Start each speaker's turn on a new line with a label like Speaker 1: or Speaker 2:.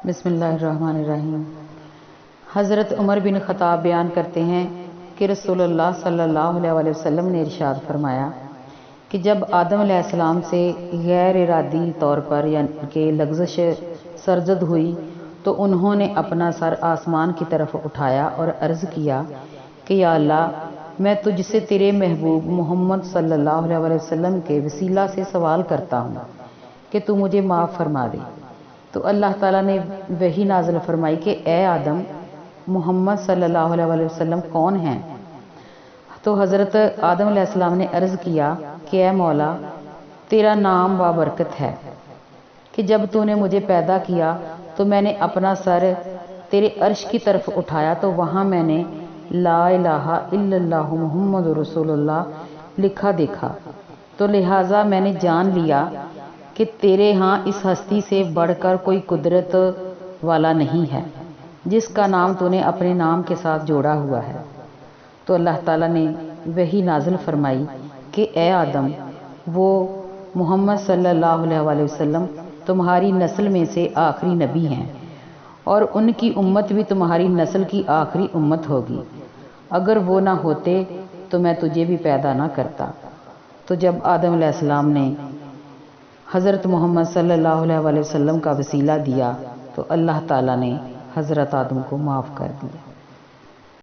Speaker 1: بسم اللہ الرحمن الرحیم۔ حضرت عمر بن خطاب بیان کرتے ہیں کہ رسول اللہ صلی اللہ علیہ وسلم نے ارشاد فرمایا کہ جب آدم علیہ السلام سے غیر ارادی طور پر یعنی کہ لغزش سرزد ہوئی تو انہوں نے اپنا سر آسمان کی طرف اٹھایا اور عرض کیا کہ یا اللہ، میں تجھ سے تیرے محبوب محمد صلی اللہ علیہ وسلم کے وسیلہ سے سوال کرتا ہوں کہ تو مجھے معاف فرما دے۔ تو اللہ تعالیٰ نے وحی نازل فرمائی کہ اے آدم، محمد صلی اللہ علیہ وسلم کون ہیں؟ تو حضرت آدم علیہ السلام نے عرض کیا کہ اے مولا، تیرا نام بابرکت ہے کہ جب تو نے مجھے پیدا کیا تو میں نے اپنا سر تیرے عرش کی طرف اٹھایا تو وہاں میں نے لا الہ الا اللہ محمد رسول اللہ لکھا دیکھا، تو لہٰذا میں نے جان لیا کہ تیرے ہاں اس ہستی سے بڑھ کر کوئی قدرت والا نہیں ہے جس کا نام تو نے اپنے نام کے ساتھ جوڑا ہوا ہے۔ تو اللہ تعالیٰ نے وحی نازل فرمائی کہ اے آدم، وہ محمد صلی اللہ علیہ وسلم تمہاری نسل میں سے آخری نبی ہیں اور ان کی امت بھی تمہاری نسل کی آخری امت ہوگی، اگر وہ نہ ہوتے تو میں تجھے بھی پیدا نہ کرتا۔ تو جب آدم علیہ السلام نے حضرت محمد صلی اللہ علیہ وسلم کا وسیلہ دیا تو اللہ تعالیٰ نے حضرت آدم کو معاف کر دیا۔